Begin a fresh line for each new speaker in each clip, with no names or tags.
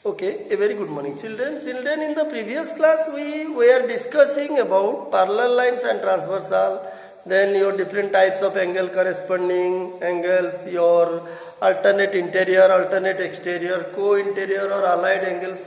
Okay, a very good morning, children. Children, in the previous class we were discussing about parallel lines and transversal, then your different types of angle, corresponding angles, your alternate interior, alternate exterior, co-interior or allied angles.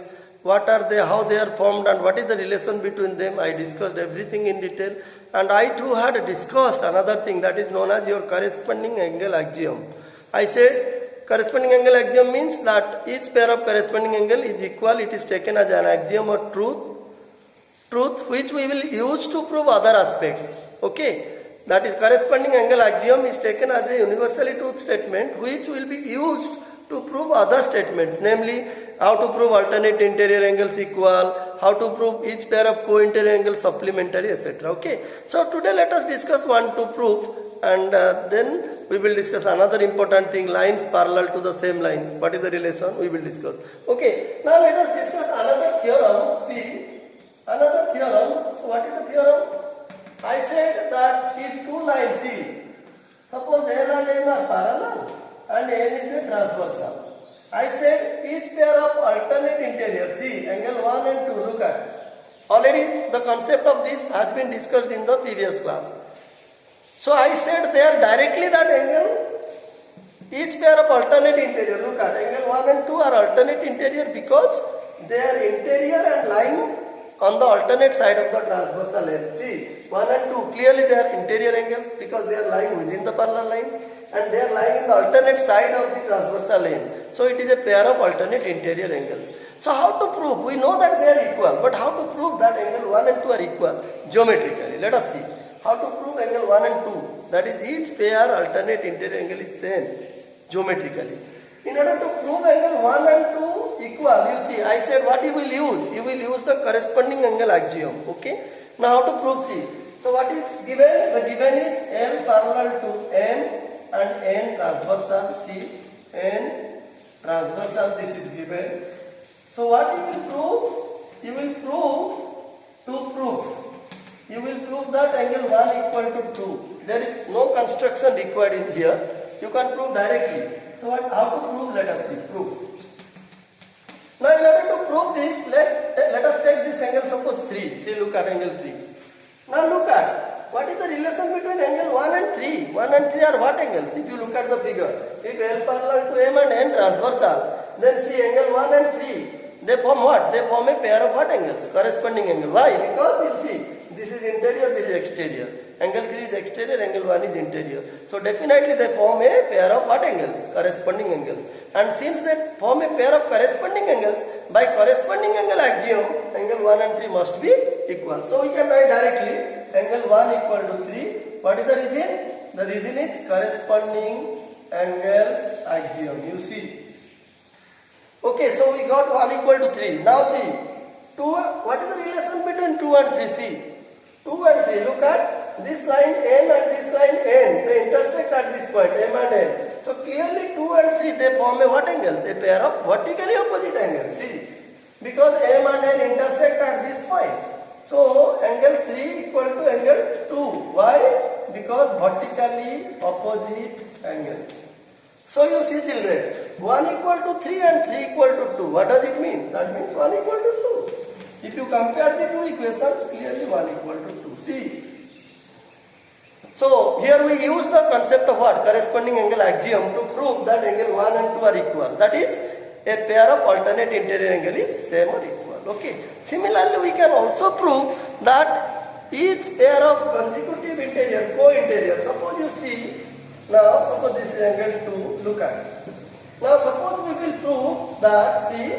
What are they, how they are formed, and what is the relation between them? I discussed everything in detail, and I too had discussed another thing that is known as your corresponding angle axiom. I said corresponding angle axiom means that each pair of corresponding angle is equal. It is taken as an axiom or truth which we will use to prove other aspects. Okay, that is corresponding angle axiom is taken as a universally truth statement which will be used to prove other statements, namely how to prove alternate interior angles equal, how to prove each pair of co-interior angles supplementary, etc. Okay, so today let us discuss one to prove, and then we will discuss another important thing, lines parallel to the same line. What is the relation? We will discuss. Okay, now let us discuss another theorem. See, another theorem. So what is the theorem? I said that if two lines, see, suppose L and M are parallel and N is a transversal. I said each pair of alternate interior, see, angle 1 and 2, look at. Already the concept of this has been discussed in the previous class. So I said there directly that angle, each pair of alternate interior, look at angle 1 and 2 are alternate interior because they are interior and lying on the alternate side of the transversal line. See, 1 and 2 clearly they are interior angles because they are lying within the parallel lines and they are lying in the alternate side of the transversal line. So it is a pair of alternate interior angles. So how to prove? We know that they are equal, but how to prove that angle 1 and 2 are equal? Geometrically, let us see. How to prove angle 1 and 2? That is each pair alternate interior angle is same geometrically. In order to prove angle 1 and 2 equal, you see, I said what you will use? You will use the corresponding angle axiom. Okay. Now how to prove? See. So what is given? The given is L parallel to M and N transversal. See, N transversal. This is given. So what you will prove? You will prove You will prove that angle 1 equal to 2. There is no construction required in here. You can prove directly. So how to prove? Let us see. Proof. Now in order to prove this, let us take this angle, suppose 3. See, look at angle 3. Now look at, what is the relation between angle 1 and 3? 1 and 3 are what angles? If you look at the figure, if L parallel to M and N transversal, then see angle 1 and 3, they form what? They form a pair of what angles? Corresponding angle. Why? Because you see, this is interior, this is exterior. Angle 3 is exterior, angle 1 is interior. So definitely they form a pair of what angles? Corresponding angles. And since they form a pair of corresponding angles, by corresponding angle axiom, angle 1 and 3 must be equal. So we can write directly, angle 1 equal to 3. What is the reason? The reason is corresponding angles axiom. You see. Okay, so we got 1 equal to 3. Now see, what is the relation between 2 and 3? See, 2 and 3, look at this line M and this line N, they intersect at this point, M and N. So clearly 2 and 3, they form a what angle? A pair of vertically opposite angles. See, because M and N intersect at this point. So angle 3 equal to angle 2. Why? Because vertically opposite angles. So you see, children, 1 equal to 3 and 3 equal to 2. What does it mean? That means 1 equal to 2. If you compare the two equations, clearly 1 equal to 2. See. So here we use the concept of what? Corresponding angle axiom to prove that angle 1 and 2 are equal. That is, a pair of alternate interior angle is same or equal. Okay. Similarly, we can also prove that each pair of consecutive interior, co-interior, suppose you see, now suppose this is angle 2, look at. Now suppose we will prove that, see,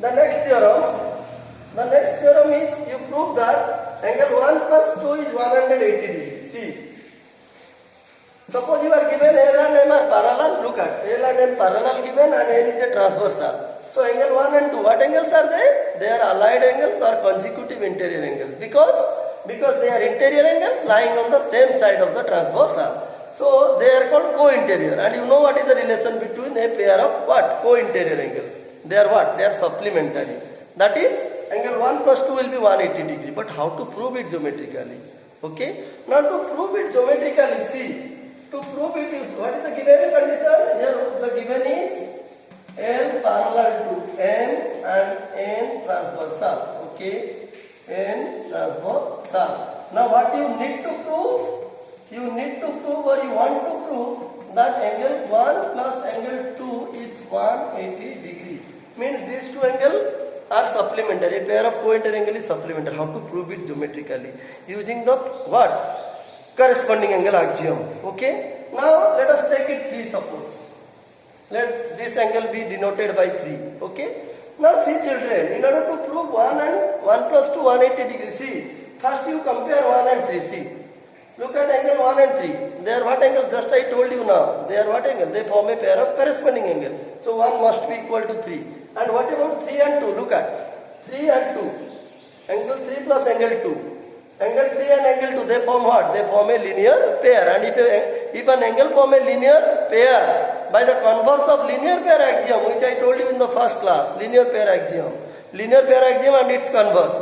the next theorem is you prove that angle 1 plus 2 is 180 degrees. See, suppose you are given L and M are parallel, look at, L and M parallel given and N is a transversal. So angle 1 and 2, what angles are they? They are allied angles or consecutive interior angles because they are interior angles lying on the same side of the transversal. So they are called co-interior, and you know what is the relation between a pair of what? Co-interior angles. They are what? They are supplementary. That is, angle 1 plus 2 will be 180 degree. But how to prove it geometrically? Okay. Now to prove it geometrically, see, to prove it is, what is the given condition? Here the given is L parallel to N and N transversal. Okay, N transversal. Now what you need to prove? You need to prove or you want to prove that angle 1 plus angle 2 is 180 degrees. Means these two angles are supplementary. A pair of co-inter angle is supplementary. How to prove it geometrically? Using the what? Corresponding angle axiom. Okay. Now let us take it 3 suppose. Let this angle be denoted by 3. Okay. Now see children, in order to prove 1 and 1 plus 2 180 degrees. See, first you compare 1 and 3. See. Look at angle 1 and 3. They are what angle? Just I told you now. They are what angle? They form a pair of corresponding angle. So 1 must be equal to 3. And what about 3 and 2? Look at 3 and 2. Angle 3 plus angle 2. Angle 3 and angle 2, they form what? They form a linear pair. And if an angle form a linear pair, by the converse of linear pair axiom, which I told you in the first class, linear pair axiom and its converse.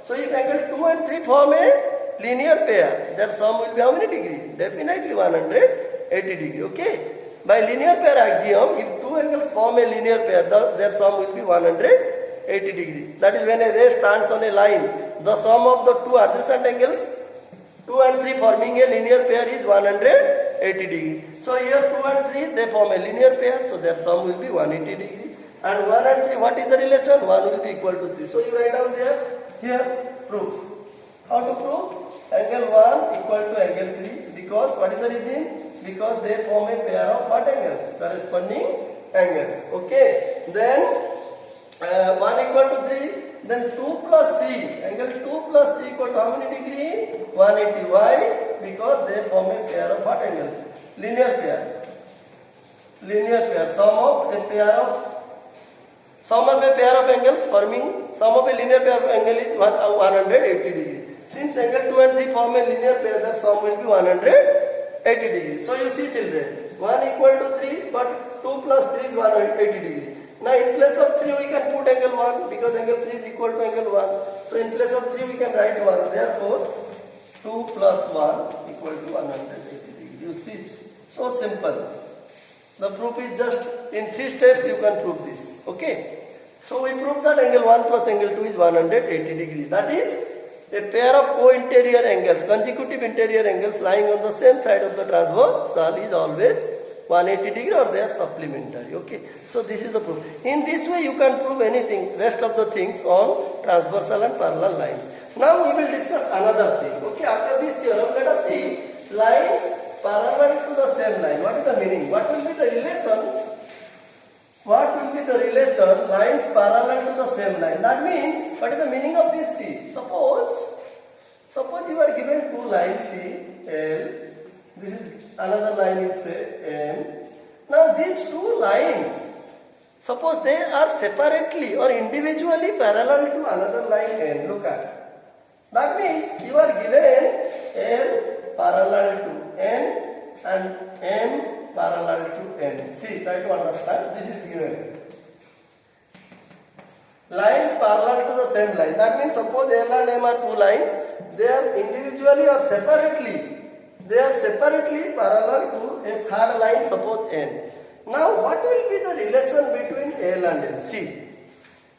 So if angle 2 and 3 form a linear pair, their sum will be how many degree? Definitely 180 degree. Okay. By linear pair axiom, if two angles form a linear pair, their sum will be 180 degree. That is when a ray stands on a line, the sum of the two adjacent angles, 2 and 3 forming a linear pair is 180 degree. So here 2 and 3 they form a linear pair, so their sum will be 180 degree. And 1 and 3, what is the relation? 1 will be equal to 3. So you write down there, here proof. How to prove? Angle 1 equal to angle 3, because what is the reason? Because they form a pair of what angles? Corresponding angles. Okay. Then 1 equal to 3. Then 2 plus 3. Angle 2 plus 3 equal to how many degree? 180. Why? Because they form a pair of what angles? Linear pair. Linear pair. Sum of a pair of angles forming, sum of a linear pair of angle is 180 degree. Since angle 2 and 3 form a linear pair, the sum will be 180 degree. So you see children, 1 equal to 3, but 2 plus 3 is 180 degree. Now in place of 3 we can put angle 1, because angle 3 is equal to angle 1. So in place of 3 we can write 1. Therefore 2 plus 1 equal to 180 degree. You see, so simple. The proof is just in 3 steps you can prove this. Okay. So we prove that angle 1 plus angle 2 is 180 degree. That is a pair of co-interior angles, consecutive interior angles lying on the same side of the transversal is always 180 degree or they are supplementary. Okay. So this is the proof. In this way you can prove anything, rest of the things on transversal and parallel lines. Now we will discuss another thing. Okay. After this theorem, let us see lines parallel to the same line. What is the meaning? What will be the relation? What will be the relation lines parallel to the same line? That means, what is the meaning of this? See, suppose you are given two lines, C, L, this is another line is M. Now these two lines, suppose they are separately or individually parallel to another line N. Look at. That means you are given L parallel to N and M parallel to N. See, try to understand. This is given. Lines parallel to the same line. That means suppose L and M are two lines. They are individually or separately. They are separately parallel to a third line, suppose N. Now what will be the relation between L and M? See,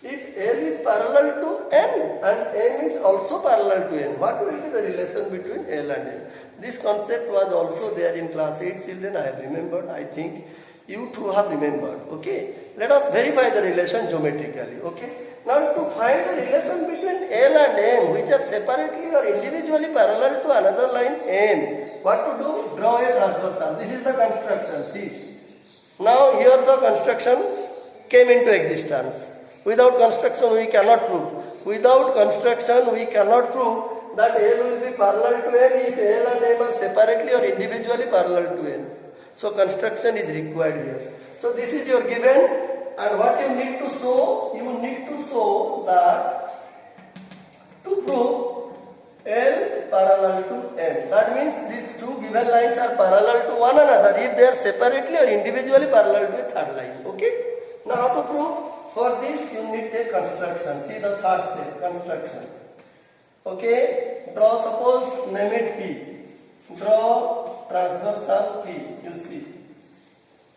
if L is parallel to N and M is also parallel to N, what will be the relation between L and M? This concept was also there in class 8 children. I have remembered. I think you too have remembered. Okay. Let us verify the relation geometrically. Okay. Now to find the relation between L and M, which are separately or individually parallel to another line N, what to do? Draw a transversal. This is the construction. See. Now here the construction came into existence. Without construction we cannot prove. Without construction we cannot prove that L will be parallel to N if L and M are separately or individually parallel to N. So construction is required here. So this is your given, and what you need to show? You need to show that to prove L parallel to N. That means these two given lines are parallel to one another if they are separately or individually parallel to a third line. Okay? Now how to prove? For this you need a construction. See the third step, construction. Okay, draw, suppose name it P. Draw transversal P, you see.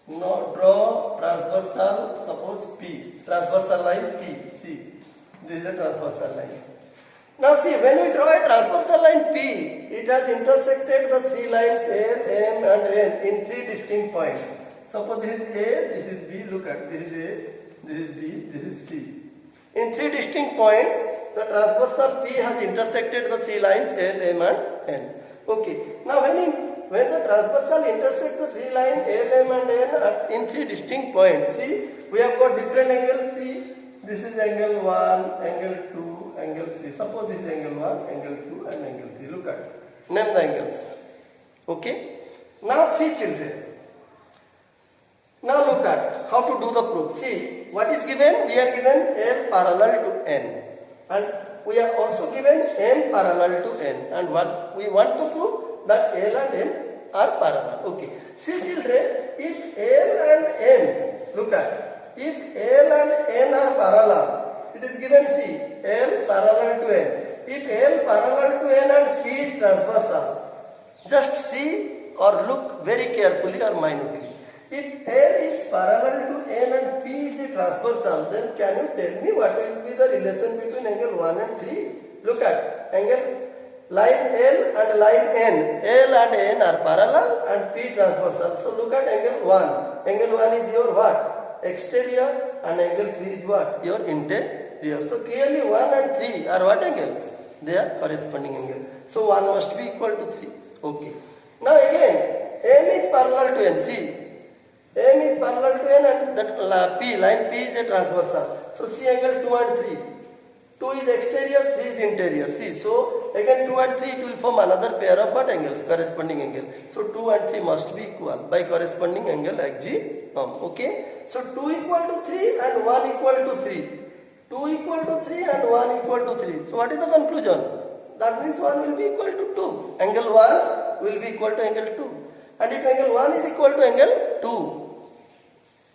Now draw transversal, suppose P, transversal line P, see, this is a transversal line. Now see, when we draw a transversal line P, it has intersected the three lines A, M and N in three distinct points. Suppose this is A, this is B, look at, this is A, this is B, this is C. In three distinct points, the transversal P has intersected the three lines L, M and N. Okay, now when the transversal intersects the three lines L, M and N in three distinct points, see, we have got different angles, see, this is angle 1, angle 2, angle 3. Suppose this is angle 1, angle 2 and angle 3. Look at, name the angles. Okay, now see children. Now look at how to do the proof. See, what is given? We are given L parallel to N. And we are also given M parallel to N. And what we want to prove? That L and M are parallel. Okay. See children, if L and N, look at, if L and N are parallel, it is given, see, L parallel to N. If L parallel to N and P is transversal, just see or look very carefully or minutely. If L is parallel to N and P is the transversal, then can you tell me what will be the relation between angle 1 and 3? Look at angle line L and line N. L and N are parallel and P transversal. So look at angle 1. Angle 1 is your what? Exterior, and angle 3 is what? Your interior. So clearly 1 and 3 are what angles? They are corresponding angles. So 1 must be equal to 3. Okay. Now again, M is parallel to N. See, M is parallel to N and that P, line P is a transversal. So see angle 2 and 3. 2 is exterior, 3 is interior. See, so again 2 and 3 it will form another pair of what angles? Corresponding angle. So 2 and 3 must be equal by corresponding angle axiom. Okay. So 2 equal to 3 and 1 equal to 3. 2 equal to 3 and 1 equal to 3. So what is the conclusion? That means 1 will be equal to 2. Angle 1 will be equal to angle 2. And if angle 1 is equal to angle 2,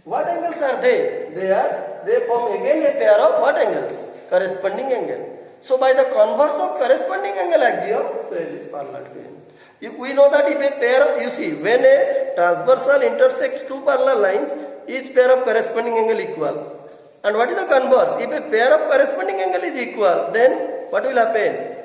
what angles are they? They form again a pair of what angles? Corresponding angle. So by the converse of corresponding angle axiom, so L is parallel to N. If we know that if a pair, you see, when a transversal intersects two parallel lines, each pair of corresponding angle equal. And what is the converse? If a pair of corresponding angle is equal, then what will happen?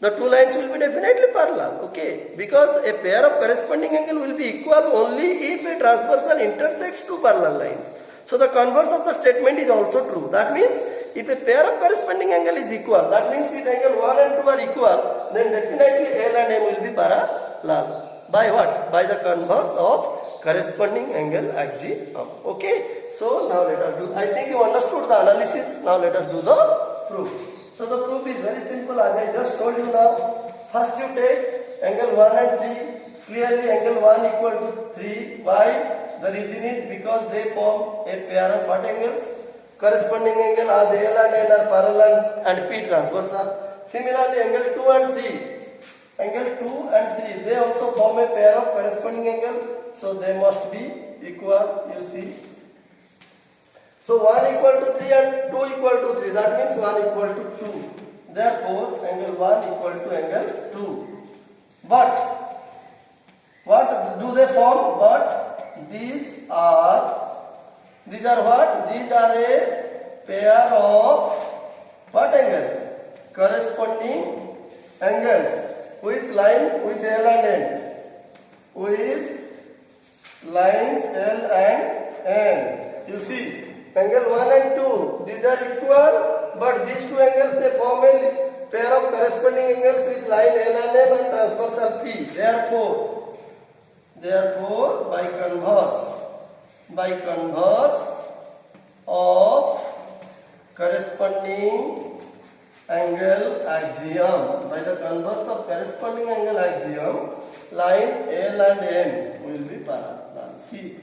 The two lines will be definitely parallel, okay? Because a pair of corresponding angle will be equal only if a transversal intersects two parallel lines. So the converse of the statement is also true. That means if a pair of corresponding angle is equal, that means if angle 1 and 2 are equal, then definitely L and M will be parallel. By what? By the converse of corresponding angle axiom. Okay? So now let us do, I think you understood the analysis. Now let us do the proof. So the proof is very simple, as I just told you now. First you take angle 1 and 3. Clearly angle 1 equal to 3. Why? The reason is because they form a pair of what angles? Corresponding angle as L and N are parallel and P transversal. Similarly angle 2 and 3. Angle 2 and 3, they also form a pair of corresponding angle. So they must be equal, you see. So 1 equal to 3 and 2 equal to 3. That means 1 equal to 2. Therefore, angle 1 equal to angle 2. But, what do they form? But these are what? These are a pair of what angles? Corresponding angles with line with L and N. With lines L and N. You see. Angle 1 and 2, these are equal, but these two angles they form a pair of corresponding angles with line L and M and transversal P. Therefore, by converse of corresponding angle axiom, by the converse of corresponding angle axiom, line L and M will be parallel. See.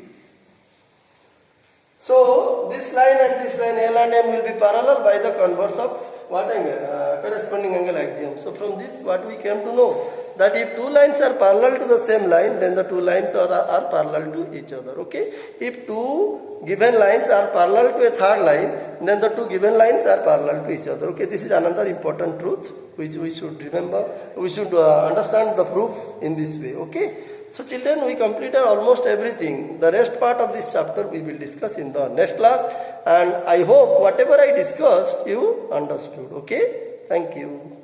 So this line and this line L and M will be parallel by the converse of what angle? Corresponding angle axiom. So from this what we came to know, that if two lines are parallel to the same line, then the two lines are parallel to each other. Okay? If two given lines are parallel to a third line, then the two given lines are parallel to each other. Okay? This is another important truth which we should remember. We should understand the proof in this way. Okay? So children, we completed almost everything. The rest part of this chapter we will discuss in the next class, and I hope whatever I discussed you understood. Okay? Thank you.